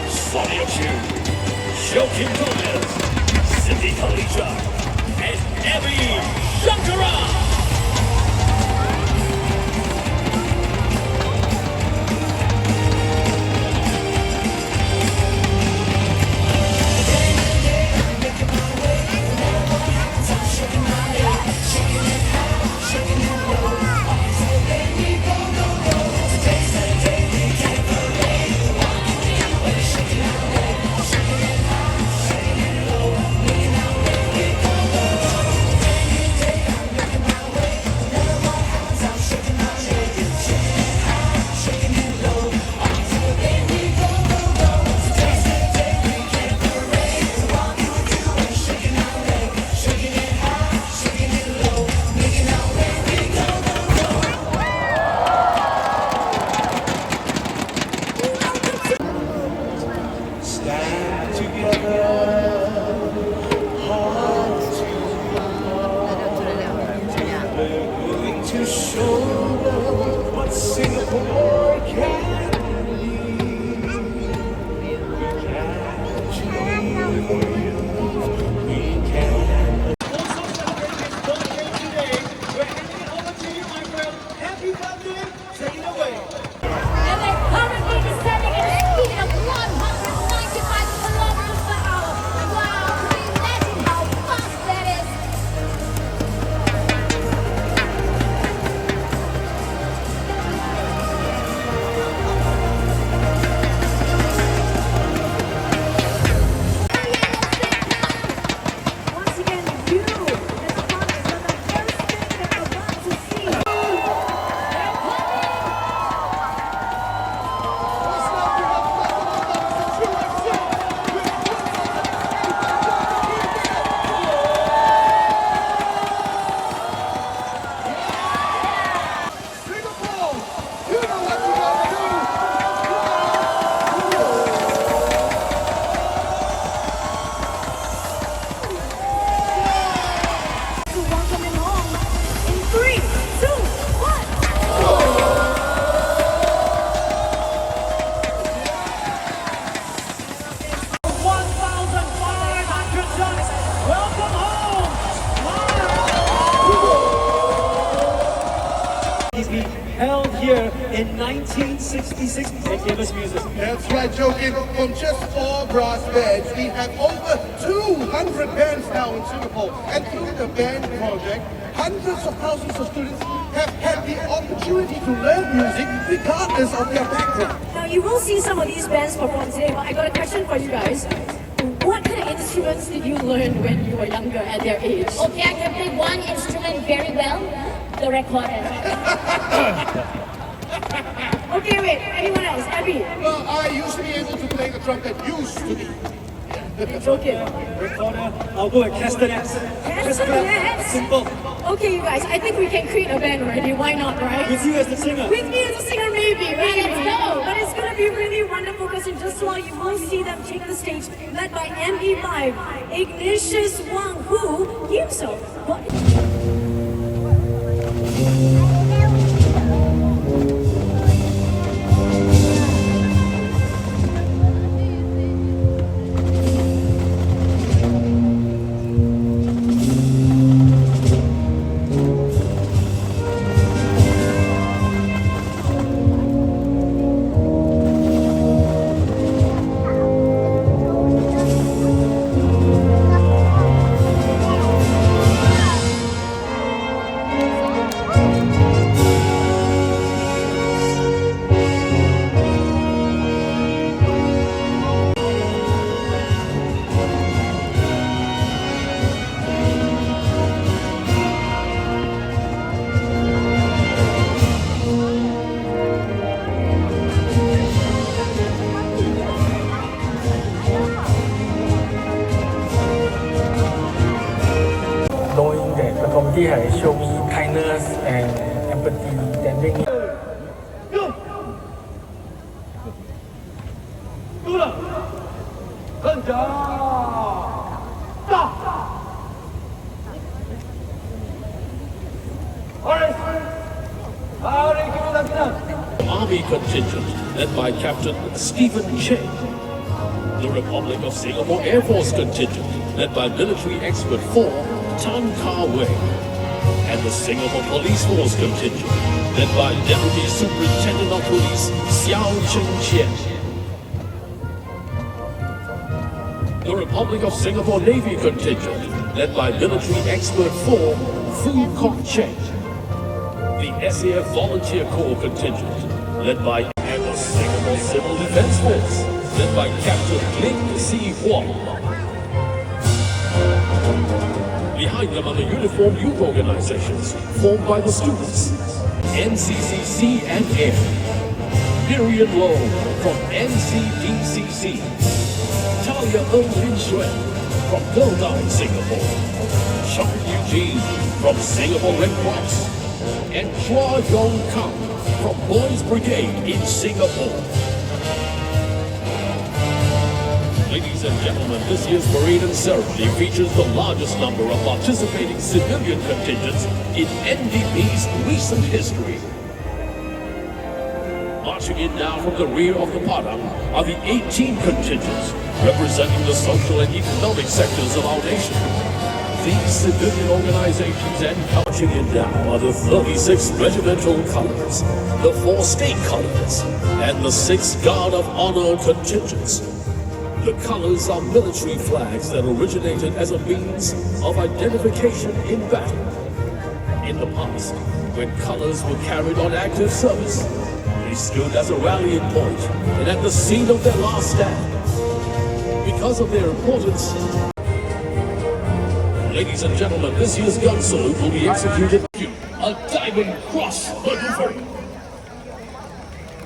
Sonia Chu, Joaquin Gomez, Cindy Kalija, and Abby Shankara. To show them what Singapore can be. We can. Also celebrating his birthday today. We're handing it over to you, my friend. Happy birthday. Take it away. And they're currently descending at a speed of 195 kilometers per hour. Wow, can you imagine how fast that is? Once again, you, as partners of the first thing that you're about to see. They're coming! Singapore, you know what you gotta do. To welcome him home in 3, 2, 1. Welcome home! Held here in 1966. They give us music. That's right, Joking. From just 4 brass bands, we have over 200 bands now in Singapore. And through the band project, hundreds of thousands of students have had the opportunity to learn music regardless of their background. Now you will see some of these bands perform today, but I got a question for you guys. What kind of instruments did you learn when you were younger at their age? Okay, I can play one instrument very well, the recorder. Okay, wait, anyone else? Abby? Well, I used to be able to play the trumpet, used to be. It's okay. Recorder. I'll go with castanets. Castanets? Simple. Okay, you guys, I think we can create a band already. Why not, right? With you as the singer. With me as a singer, maybe. Let's go. But it's going to be really wonderful because in just a while you will see them take the stage, led by ME5, Ignatius Wang, who himself. comedy has shown me kindness and empathy that make me. Army contingent led by Captain Stephen Cheng. The Republic of Singapore Air Force contingent led by military expert 4 Tan Kah Wei. And the Singapore Police Force contingent led by Deputy Superintendent of Police Xiao Cheng Qian. The Republic of Singapore Navy contingent led by military expert 4 Fu Kok Cheng. The SAF Volunteer Corps contingent led by and the Singapore Civil Defense Force led by Captain Ling Si Huang. Behind them are the uniformed youth organizations formed by the students, NCCC and AIR, Miriam Low from NCDCC, Talia Ng Lin Xuan from Girl Guides Singapore, Sean Eugene from Singapore Red Cross, and Chua Yong Kang from Boys Brigade in Singapore. Ladies and gentlemen, this year's parade and ceremony features the largest number of participating civilian contingents in NDP's recent history. Marching in now from the rear of the Padang are the 18 contingents representing the social and economic sectors of our nation. These civilian organizations and marching in now are the 36 regimental colors, the 4 state colors, and the 6 Guard of Honor contingents. The colors are military flags that originated as a means of identification in battle. In the past, when colors were carried on active service, they stood as a rallying point and at the scene of their last stand. Because of their importance, ladies and gentlemen, this year's gun salute will be executed a Diamond Cross maneuver.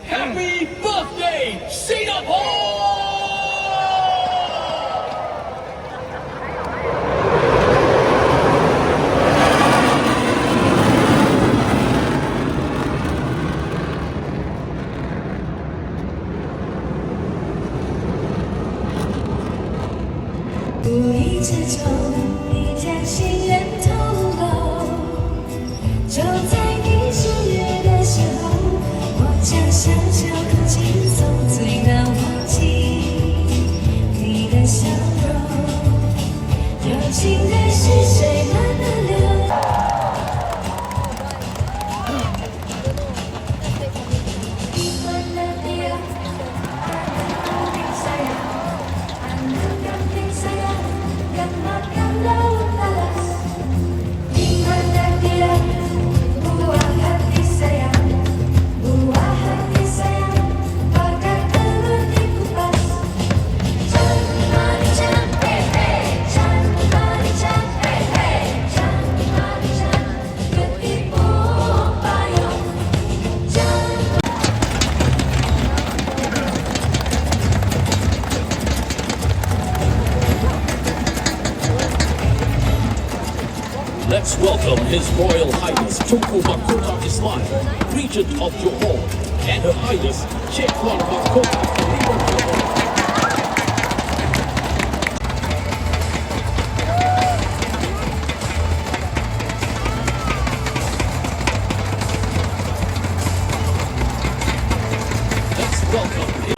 Happy birthday, Singapore!无意之中，你将心愿透露。就在你生日的时候，我将小小口轻松，最难忘记你的笑容。柔情的细水慢慢流。Let's welcome His Royal Highness Tunku Mahkota Ismail, Regent of Johor, and Her Highness Sheikh Wan Mahkota Khalifa Johor. Let's welcome him.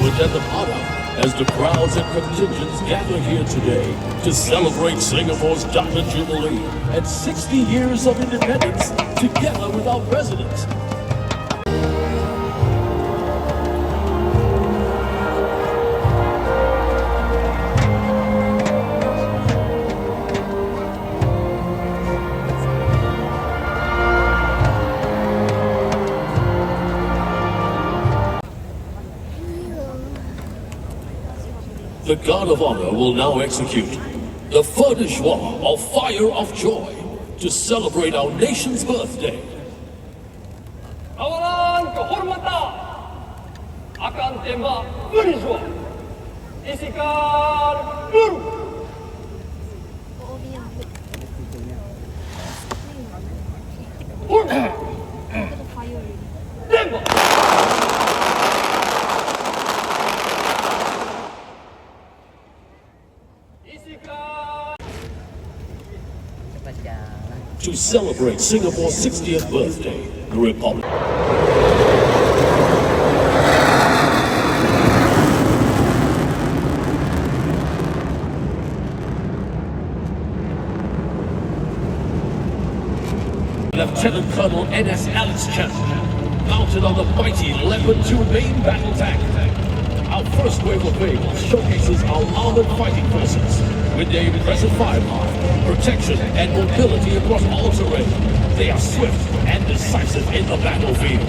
language and the padang as the crowds and contingents gather here today to celebrate Singapore's Diamond Jubilee and 60 years of independence together with our president. The guard of honor will now execute the feu de joie or fire of joy to celebrate our nation's birthday. Kawalan kehormatan akan tembak feu de joie. Isikan peluru. Tembak. To celebrate Singapore's 60th birthday, the Republic. Lieutenant Colonel N.S. Alex Chen, mounted on the mighty Leopard 2 main battle tank. Our first wave of vehicles showcases our armored fighting forces with their impressive firepower, protection, and mobility across all terrain. They are swift and decisive in the battlefield.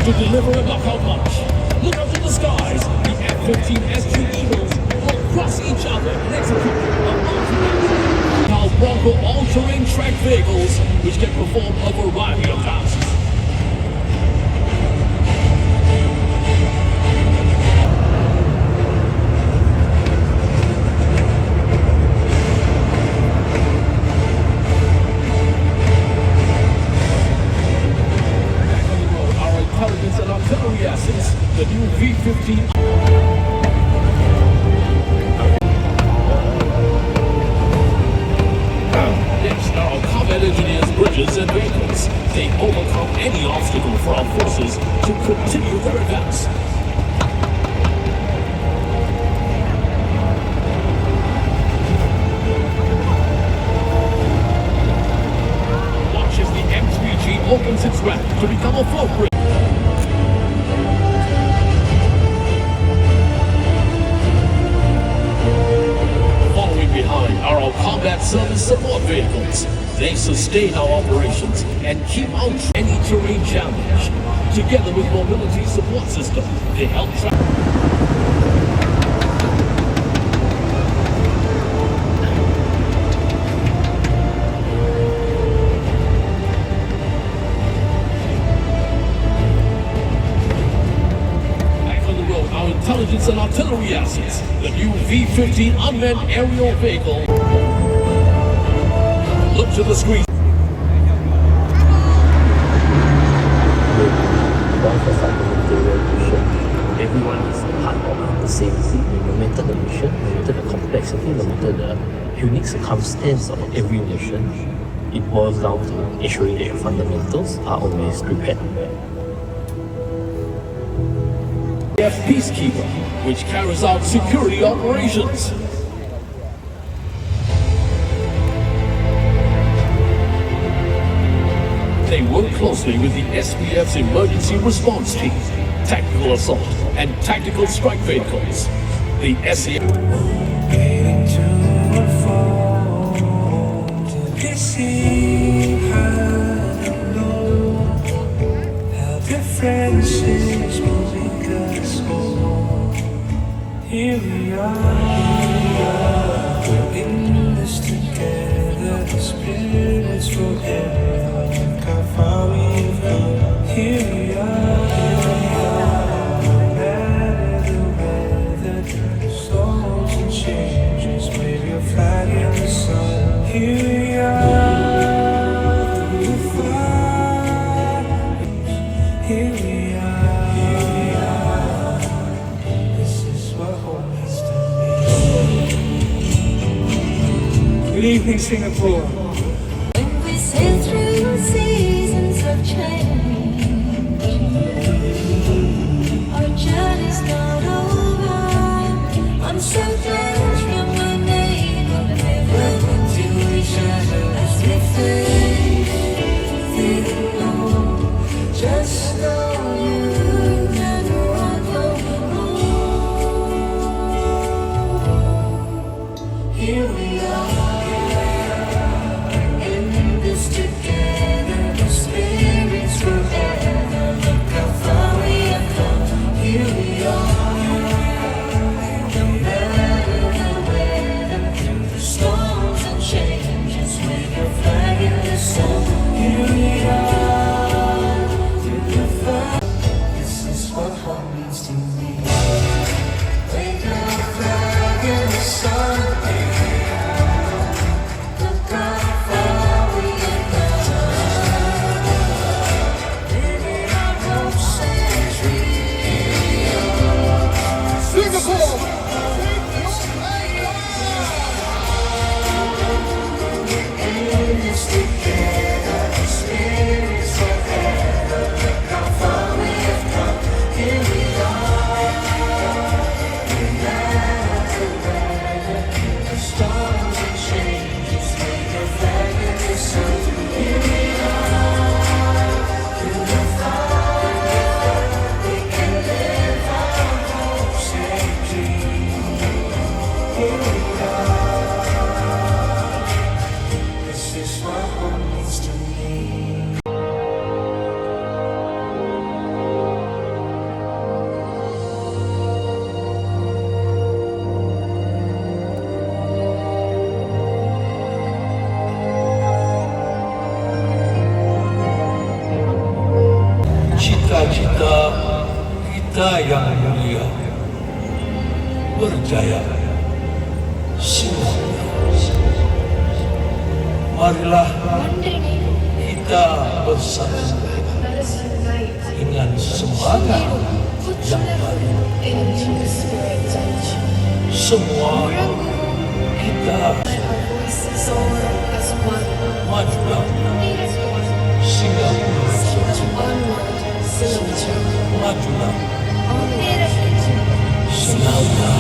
To deliver a knockout punch, look up to the skies. The F-15 SG Eagles will cross each other and execute a multi-mission. Our Bronco all-terrain track vehicles, which can perform a variety of tasks. Intelligence and artillery assets, the new V-15. Next are our combat engineers, bridges, and vehicles. They overcome any obstacle for our forces to continue their advance. Watch as the M3G opens its ramp to become a full bridge. Behind are our combat service support vehicles. They sustain our operations and keep out any terrain challenge. Together with mobility support system, they help intelligence and artillery assets, the new V-15 unmanned aerial vehicle. Look to the screen. Everyone is part of the same thing, no matter the mission, no matter the complexity, no matter the unique circumstance of every mission. It boils down to ensuring that your fundamentals are always prepared. We have Peacekeeper, which carries out security operations. They work closely with the SPF's emergency response team, tactical assault, and tactical strike vehicles. The SAF. Here we are, we're in this together. The spirit is forever. Look how far we've come. Here we are, no matter the weather, the storms and changes. Maybe a flag in the sun. Here we are, we'll fly in Singapore. When we sail through seasons of change, our journey's not over. I'm so glad from my neighborhood to each other as we fade on. Just know you never walk alone. Here we are. Cita-cita kita yang mulia berjaya semuanya. Marilah kita bersama dengan semangat yang baru. Semua kita majulah Singapura. Majulah Singapura.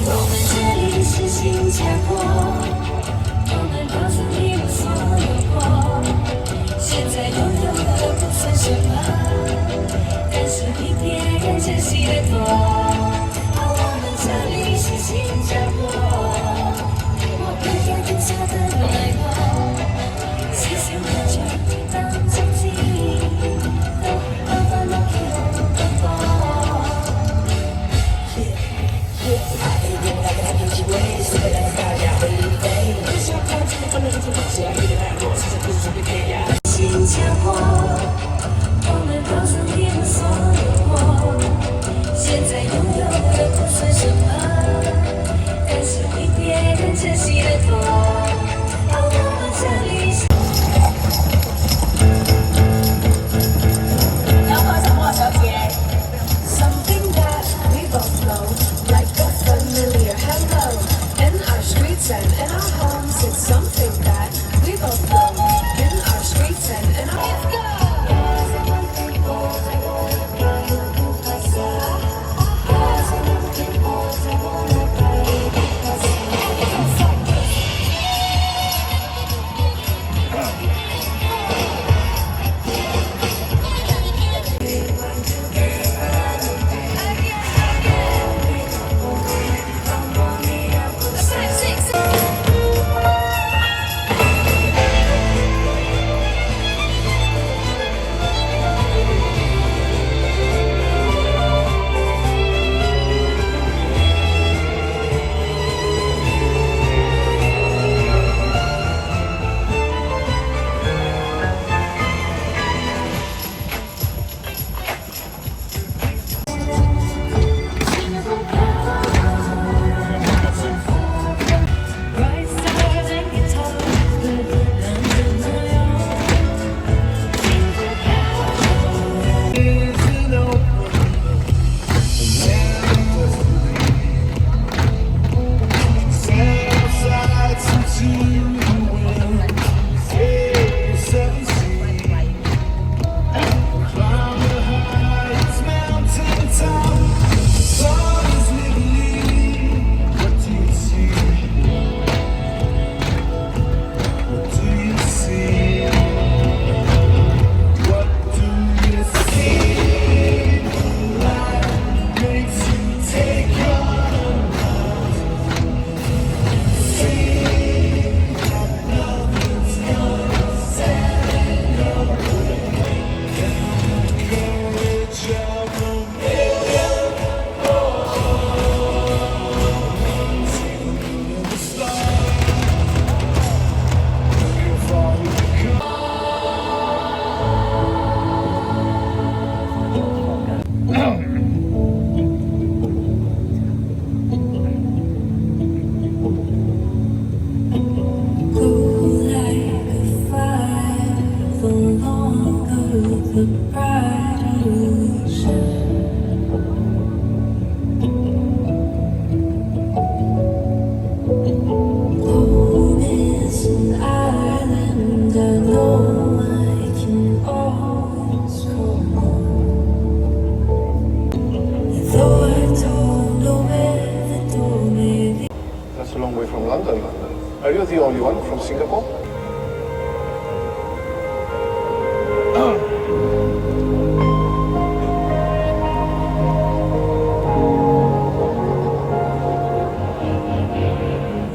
我们这里是新加坡，我们告诉你们所有过，现在拥有的不算什么，但是比别人珍惜的多。我们这里是新加坡，我不要停下的脉搏，细想很久当成记忆，都慢慢的给我奔波。新加坡，我们告诉你们所有过，现在拥有的不算什么，但是比别人珍惜的多。我们这里是。有開心喎，小姐。Something that we both know, like a familiar hello. In our streets and in our homes, it's something that we both know. In our streets and in our let's go. That's a long way from London. Are you the only one from Singapore?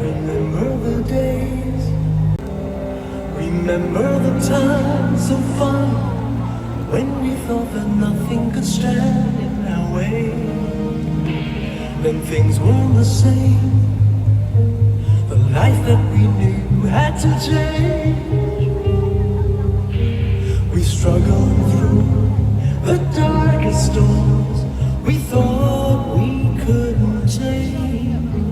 Remember the days, remember the times of fun, when we thought that nothing could stand in our way. Then things weren't the same, the life that we knew had to change. We struggled through the darkest storms we thought we couldn't change.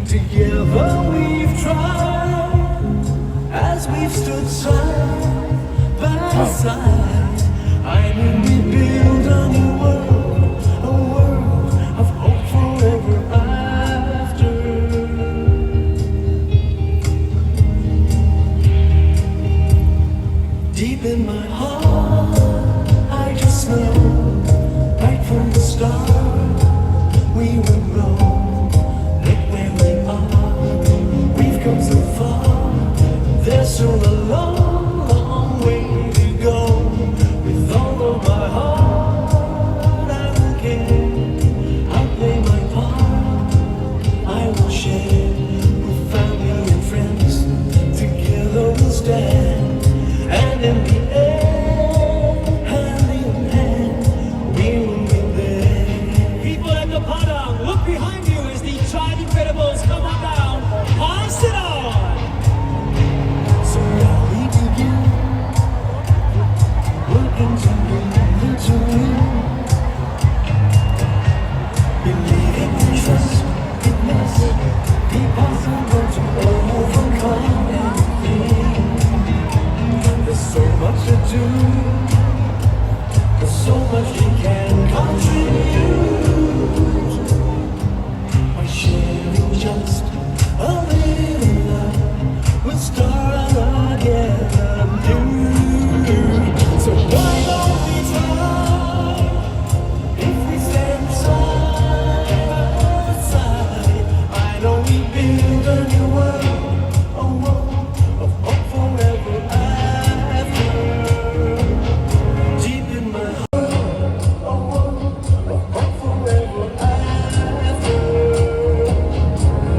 Together we've tried, as we've stood side by side. I knew we'd build a new world, a world of hope forever after. Deep in my heart, I just know, right from the start, we were wrong. Let's come on down. Pass it on. So now we begin working together. Believing and trust it must be possible to overcome anything. There's so much to do, there's so much we can contribute by sharing just a little love. We'll start again anew. So why don't we try? If we stand side by side, I know we build a new world, a world of hope forever after. Deep in my heart, a world of hope forever after.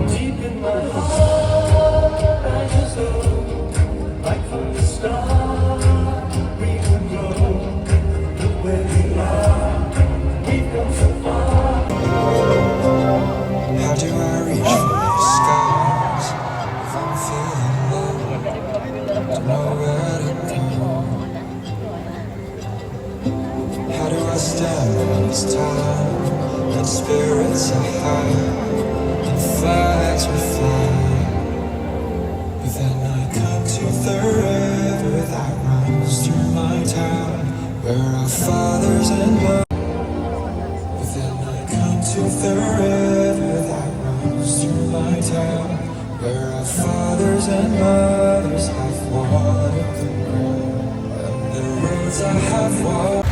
Deep in my heart, I just know, right from the start, we will grow. Look where we are, we've come so far. How do I reach for the skies if I'm feeling low? Don't know where to go. How do I stand when it's time and spirits are high and flags will fly? But then I come to the river that runs through my town where our fathers and mothers. But then I come to the river that runs through my town where our fathers and mothers have watered the ground and the roads I have walked.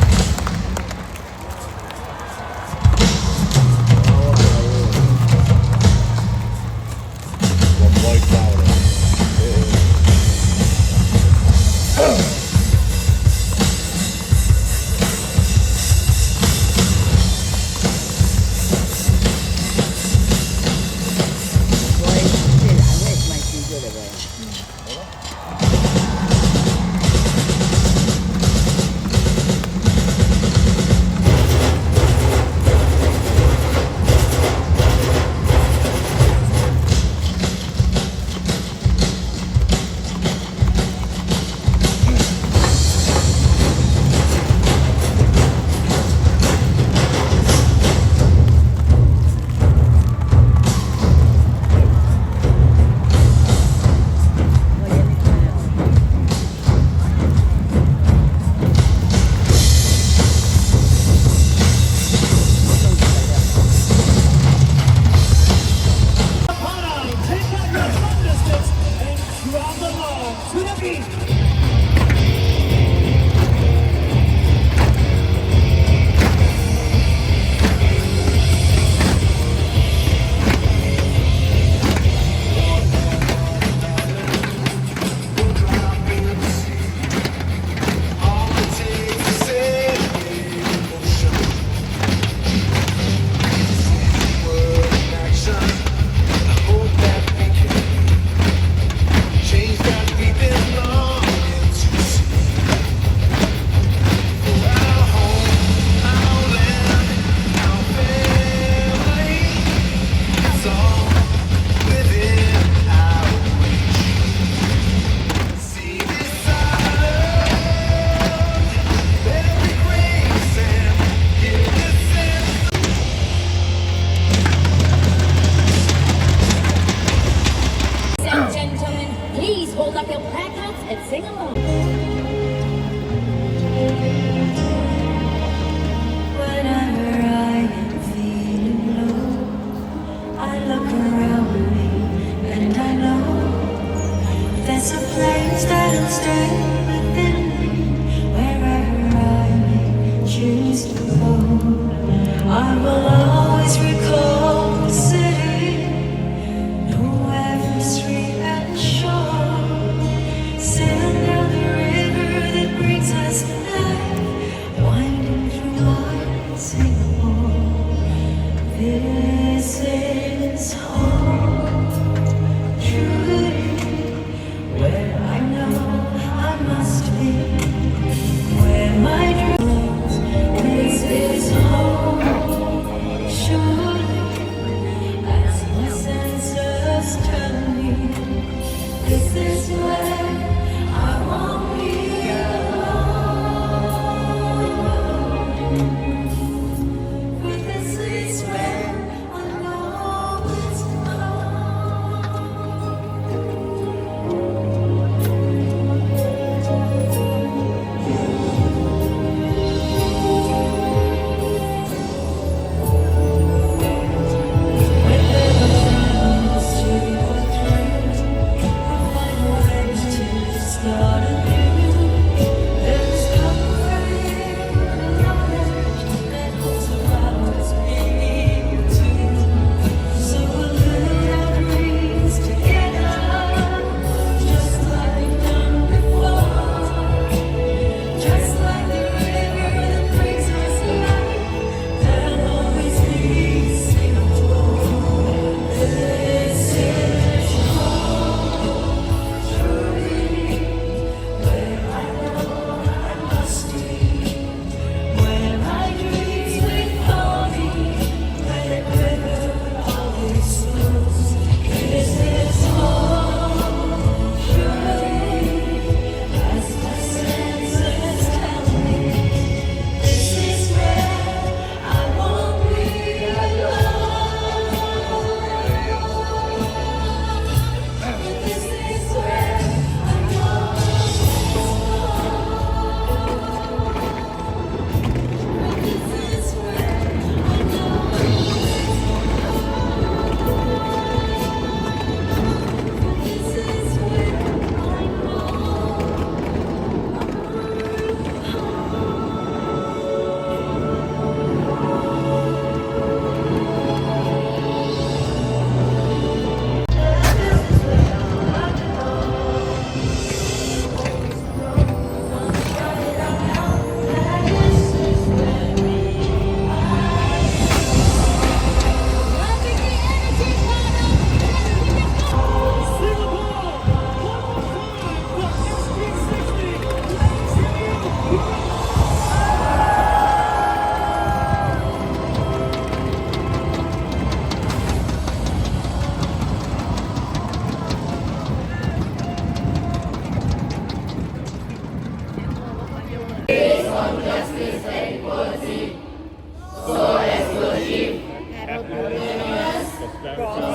Take out your thundersticks and drop along to the beat. Change that we've been longing to see. cross